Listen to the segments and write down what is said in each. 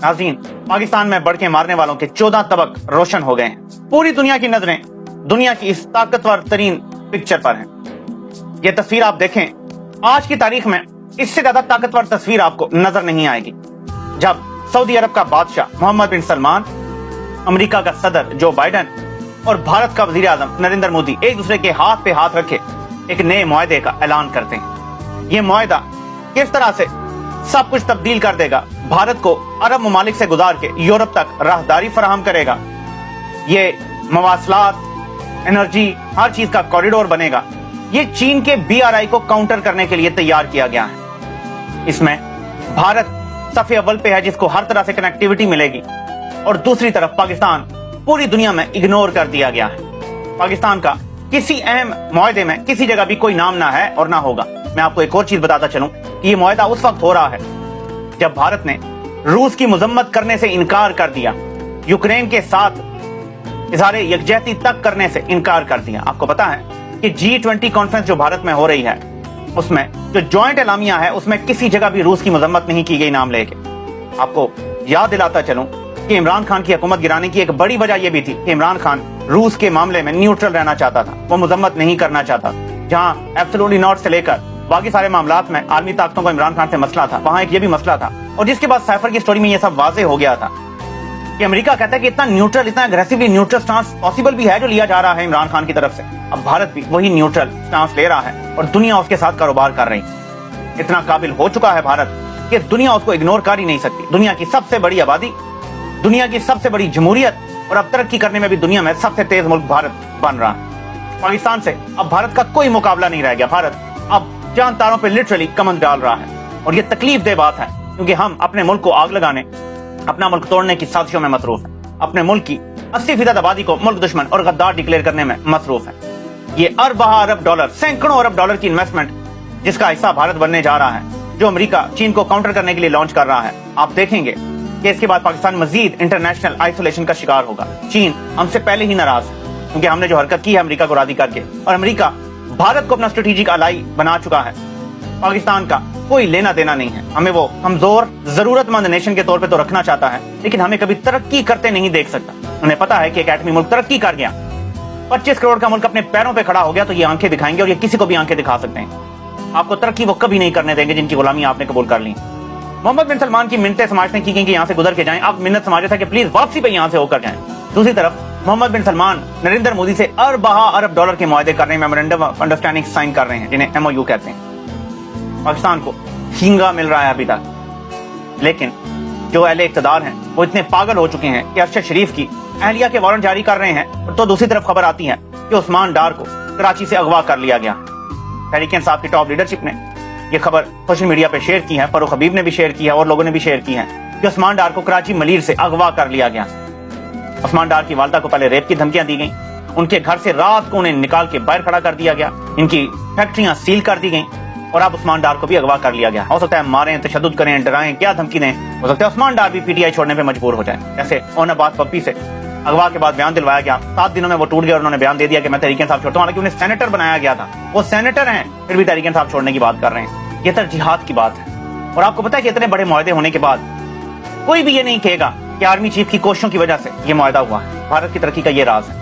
नाज़रीन, पाकिस्तान में बढ़ के मारने वालों के 14 तबक रोशन हो गए हैं। पूरी दुनिया की नजरें दुनिया की इस ताकतवर तरीन पिक्चर पर हैं। ये तस्वीर आप देखें, आज की तारीख में इससे ज्यादा ताकतवर तस्वीर आपको नजर नहीं आएगी। जब सऊदी अरब का बादशाह मोहम्मद बिन सलमान, अमेरिका का सदर जो बाइडन और भारत का वजीर आजम नरेंद्र मोदी एक दूसरे के हाथ पे हाथ रखे एक नए मुआहदे का ऐलान करते हैं। ये मुआहदा किस तरह से सब कुछ तब्दील कर देगा, भारत को अरब ममालिक से गुजार के यूरोप तक राहदारी फराहम करेगा, ये मवासलात, एनर्जी, हर चीज का कॉरिडोर बनेगा। ये चीन के BRI को काउंटर करने के लिए तैयार किया गया है। इसमें भारत सफ़े अव्वल पे है, जिसको हर तरह से कनेक्टिविटी मिलेगी, और दूसरी तरफ पाकिस्तान पूरी दुनिया में इग्नोर कर दिया गया है। पाकिस्तान का किसी अहम मुआहदे में किसी जगह भी कोई नाम ना है और ना होगा। मैं आपको एक और चीज बताता चलूं कि ये मुआहदा उस वक्त हो रहा है जब भारत ने रूस की मजम्मत करने से इनकार कर दिया, यूक्रेन के साथ इजहार यकजहती तक करने से इनकार कर दिया। आपको पता है कि G20 कॉन्फ्रेंस जो भारत में हो रही है, उसमें जो ज्वाइंट एलामिया है उसमें किसी जगह भी रूस की मजम्मत नहीं की गई नाम लेके। आपको याद दिलाता चलूं कि इमरान खान की हुकूमत गिराने की एक बड़ी वजह यह भी थी कि इमरान खान रूस के मामले में न्यूट्रल रहना चाहता था, वो मजम्मत नहीं करना चाहता। जहां एब्सोल्युटली नॉट से लेकर बाकी सारे मामलात में आलमी ताकतों को इमरान खान से मसला था, वहां एक ये भी मसला था। और जिसके बाद साइफर की स्टोरी में ये सब वाजे हो गया था कि अमेरिका कहता है कि इतना न्यूट्रल, इतना अग्रेसिवली न्यूट्रल स्टांस पॉसिबल भी है जो लिया जा रहा है इमरान खान की तरफ से। अब भारत भी वही न्यूट्रल स्टांस ले रहा है और दुनिया उसके साथ कारोबार कर रही है। इतना काबिल हो चुका है भारत कि दुनिया उसको इग्नोर कर ही नहीं सकती। दुनिया की सबसे बड़ी आबादी, दुनिया की सबसे बड़ी जमहूरियत, और अब तरक्की करने में भी दुनिया में सबसे तेज मुल्क भारत बन रहा है। पाकिस्तान से अब भारत का कोई मुकाबला नहीं रह गया। भारत अब चांद तारों पे लिटरली कमंद डाल रहा है, और ये तकलीफ दे बात है क्योंकि हम अपने मुल्क को आग लगाने, अपना मुल्क तोड़ने की साजिशों में मसरूफ है। अपने मुल्क की 80% आबादी को मुल्क दुश्मन और गद्दार डिक्लेयर करने में मसरूफ है। ये अरब डॉलर, सैकड़ों अरब डॉलर की इन्वेस्टमेंट जिसका हिस्सा भारत बनने जा रहा है, जो अमेरिका चीन को काउंटर करने के लिए लॉन्च कर रहा है। आप देखेंगे कि इसके बाद पाकिस्तान मजीद इंटरनेशनल आइसोलेशन का शिकार होगा। चीन हमसे पहले ही नाराज है क्योंकि हमने जो हरकत की है अमेरिका को राजी करके, और अमेरिका भारत को अपना स्ट्रेटेजिक अलाई बना चुका है। पाकिस्तान का कोई लेना देना नहीं है। हमें वो कमजोर जरूरतमंद नेशन के तौर पे तो रखना चाहता है, लेकिन हमें कभी तरक्की करते नहीं देख सकता। उन्हें पता है कि एक एटमी मुल्क तरक्की कर गया, 25 करोड़ का मुल्क अपने पैरों पे खड़ा हो गया तो ये आंखें दिखाएंगे, और ये किसी को भी आंखें दिखा सकते हैं। आपको तरक्की वो कभी नहीं करने देंगे जिनकी गुलामी आपने कबूल कर ली। मोहम्मद बिन सलमान की मिन्नतें समाजने की गई कि यहाँ से गुजर के जाएं। आप मिन्नत समाजे था कि प्लीज वापसी पे यहाँ से होकर जाएं। दूसरी तरफ मोहम्मद बिन सलमान नरेंद्र मोदी से अरब डॉलर के मुआहदे कर रहे हैं, मेमोरेंडम ऑफ अंडरस्टैंडिंग साइन कर रहे हैं, जिन्हें MOU कहते हैं। पाकिस्तान को हींगा मिल रहा है अभी तक, लेकिन जो अहले इक़्तिदार हैं वो इतने पागल हो चुके हैं कि अरशद शरीफ की अहलिया के वारंट जारी कर रहे हैं। तो दूसरी तरफ खबर आती है कि उस्मान डार को कराची से अगवा कर लिया गया। तहरीक इंसाफ की टॉप लीडरशिप ने यह खबर सोशल मीडिया पे शेयर की है, फरूख हबीब ने भी शेयर की है और लोगों ने भी शेयर की है कि उस्मान डार को कराची मलीर से अगवा कर लिया गया। उस्मान डार की वालदा को पहले रेप की धमकियां दी गई, उनके घर से रात को उन्हें निकाल के बाहर खड़ा कर दिया गया, इनकी फैक्ट्रियां सील कर दी गई, और अब उस्मान डार को भी अगवा कर लिया गया। हो सकता है मारें, तशद्दुद करें, डराएं, क्या धमकी दें, हो सकता है उस्मान डार भी PTI छोड़ने पे मजबूर हो जाए। जैसे ओन अब्बास पप्पी से अगवा के बाद बयान दिलवाया गया, 7 दिनों में वो टूट गया और उन्होंने बयान दे दिया कि मैं तहरीक इंसाफ छोड़ता हूं, हालांकि उन्हें सेनेटर बनाया गया था। वो सेनेटर हैं, फिर भी तहरीक इंसाफ छोड़ने की बात कर रहे हैं। ये तरजीहात की बात है। और आपको पता है कि इतने बड़े मुआहदे होने के बाद कोई भी ये नहीं कहेगा कि आर्मी चीफ की कोशिशों की वजह से ये मुआहदा हुआ है। भारत की तरक्की का ये राज है।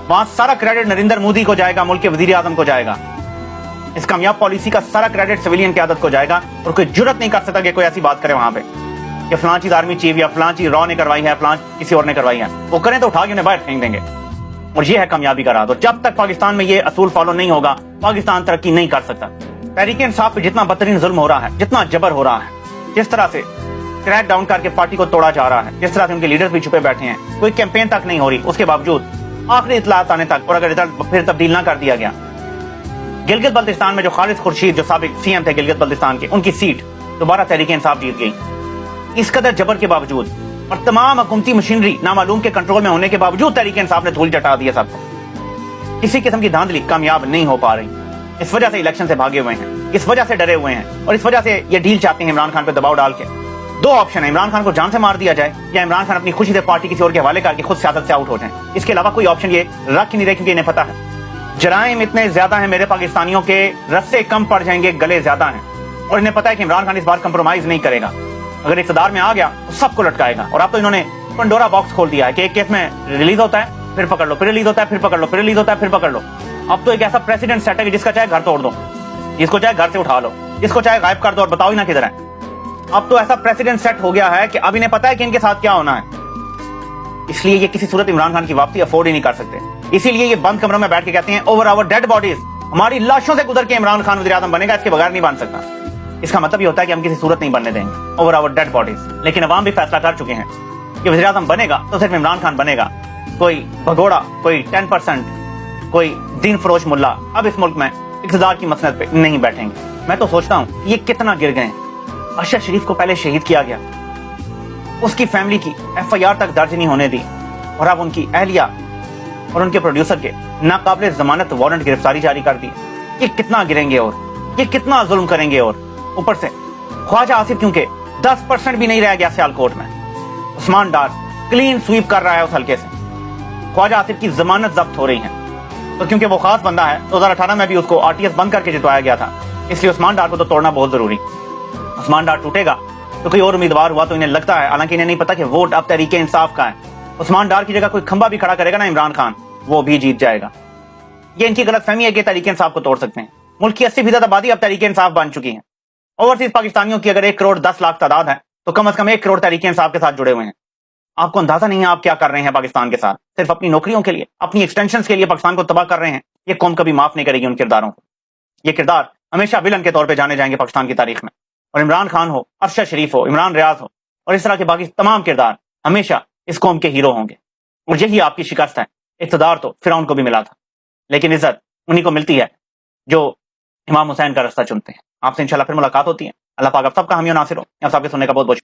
वहां सारा क्रेडिट नरेंद्र मोदी को जाएगा, मुल्क के वजीर आजम को जाएगा। इस कामयाब पॉलिसी का सारा क्रेडिट सिविलियन क़यादत को जाएगा, और कोई जुर्रत नहीं कर सकता कि कोई ऐसी बात करे वहां पे कि फलां चीज आर्मी चीफ या फलां चीज रॉ ने करवाई है, फलां किसी और ने करवाई है। वो करें तो उठा के उन्हें बाहर फेंक देंगे, और ये है कामयाबी का राज। और जब तक पाकिस्तान में ये असूल फॉलो नहीं होगा, पाकिस्तान तरक्की नहीं कर सकता। तहरीक इंसाफ पे जितना बदतरीन जुल्म हो रहा है, जितना जबर हो रहा है, जिस तरह से क्रैक डाउन करके पार्टी को तोड़ा जा रहा है, जिस तरह से उनके लीडर्स भी छुपे बैठे हैं, कोई कैंपेन तक नहीं हो रही, उसके बावजूद आखिरी इतलात आने तक, और अगर रिजल्ट फिर तब्दील ना कर दिया गया, गिलगित बल्तिस्तान में जो खालिद खुर्शीद जो साबिक CM थे गिलगित बल्तिस्तान के, उनकी सीट दोबारा तहरीक इंसाफ जीत गई। इस कदर जबर के बावजूद और तमाम हुकूमती मशीनरी नामालूम के कंट्रोल में होने के बावजूद तहरीक इंसाफ ने धूल चटा दिया सबको। किसी किस्म की धांधली कामयाब नहीं हो पा रही। इस वजह से इलेक्शन से भागे हुए हैं, इस वजह से डरे हुए हैं, और इस वजह से ये डील चाहते हैं इमरान खान पे दबाव डाल के। 2 ऑप्शन है, इमरान खान को जान से मार दिया जाए या इमरान खान अपनी खुशी से पार्टी किसी और के हवाले करके खुद सियासत से आउट हो जाए। इसके अलावा कोई ऑप्शन ये रख ही नहीं रहे, क्योंकि इन्हें पता है जराइम इतने ज्यादा हैं, मेरे पाकिस्तानियों के रस्से कम पड़ जाएंगे, गले ज्यादा हैं, और इन्हें पता है कि इमरान खान इस बार कंप्रोमाइज नहीं करेगा। اگر اقتدار میں آ گیا تو سب کو لٹکائے گا. اور اب تو انہوں نے پنڈورا باکس کھول دیا ہے کہ ایک کیس میں ریلیز ہوتا ہے پھر پکڑ لو, پھر ریلیز ہوتا ہے پھر پکڑ لو, پھر ریلیز ہوتا ہے پھر پکڑ لو. اب تو ایک ایسا پریسیڈنٹ سیٹ ہے کہ جس کا چاہے گھر توڑ دو, جس کو چاہے گھر سے اٹھا لو, جس کو چاہے غائب کر دو اور بتاؤ ہی نہ کدھر ہے. اب تو ایسا پریسیڈنٹ سیٹ ہو گیا ہے کہ اب انہیں پتا ہے کہ ان کے ساتھ کیا ہونا ہے. اس لیے یہ کسی صورت عمران خان کی واپسی افورڈ ہی نہیں کر سکتے. اسی لیے یہ بند کمروں میں بیٹھ کے کہتے ہیں اوور آور ڈیڈ باڈیز, ہماری لاشوں سے گزر کے عمران خان وزیر اعظم بنے گا, اس کے بغیر نہیں بن سکتا. اس کا مطلب یہ ہوتا ہے کہ ہم کسی صورت نہیں بننے دیں گے اوور آور ڈیڈ باڈیز. لیکن عوام بھی فیصلہ کر چکے ہیں کہ وزیر اعظم بنے گا تو صرف عمران خان بنے گا. کوئی بھگوڑا, کوئی 10%, کوئی دین فروش ملا اب اس ملک میں اقتدار کی مسند پہ نہیں بیٹھیں گے. میں تو سوچتا ہوں یہ کتنا گر گئے. ارشد شریف کو پہلے شہید کیا گیا, اس کی فیملی کی FIR تک درج نہیں ہونے دی, اور اب ان کی اہلیہ اور ان کے پروڈیوسر کے ناقابل ضمانت وارنٹ گرفتاری جاری کر دی. یہ کتنا گریں گے اور یہ کتنا ظلم کریں گے. اور اوپر سے خواجہ آصف کیونکہ 10% بھی نہیں رہ گیا سیالکوٹ میں, عثمان ڈار کلین سویپ کر رہا ہے اس حلقے سے. خواجہ آصف کی ضمانت ضبط ہو رہی ہے, تو کیونکہ وہ خاص بندہ ہے 2018 میں بھی اس کو RTS بند کر کے جتوایا گیا تھا, اس لیے عثمان ڈار کو تو توڑنا بہت ضروری. عثمان ڈار ٹوٹے گا تو کوئی اور امیدوار ہوا تو انہیں لگتا ہے, حالانکہ انہیں نہیں پتا کہ ووٹ اب تحریک انصاف کا ہے. عثمان ڈار کی جگہ کوئی کھمبا بھی کھڑا کرے گا نا عمران خان, وہ بھی جیت جائے گا. یہ ان کی غلط فہمی ہے کہ تحریک انصاف کو توڑ سکتے ہیں. ملک کی 80% آبادی اب تحریک انصاف بن چکی ہے. اوورسیز پاکستانیوں کی اگر 1 کروڑ 10 لاکھ تعداد ہے تو کم از کم 1 کروڑ تحریک انصاف کے ساتھ جڑے ہوئے ہیں. آپ کو اندازہ نہیں ہے آپ کیا کر رہے ہیں پاکستان کے ساتھ. صرف اپنی نوکریوں کے لیے, اپنی ایکسٹینشنز کے لیے پاکستان کو تباہ کر رہے ہیں. یہ قوم کبھی معاف نہیں کرے گی ان کرداروں کو. یہ کردار ہمیشہ ولن کے طور پہ جانے جائیں گے پاکستان کی تاریخ میں. اور عمران خان ہو, ارشد شریف ہو, عمران ریاض ہو, اور اس طرح کے باقی تمام کردار ہمیشہ اس قوم کے ہیرو ہوں گے. اور یہی آپ کی شکست ہے. اقتدار تو فرعون کو بھی ملا تھا, لیکن عزت انہی کو ملتی ہے جو امام حسین کا راستہ چنتے ہیں. آپ سے انشاءاللہ پھر ملاقات ہوتی ہے. اللہ پاک آپ سب کا حامی و ناصر ہو. آپ سب کے سننے کا بہت بہت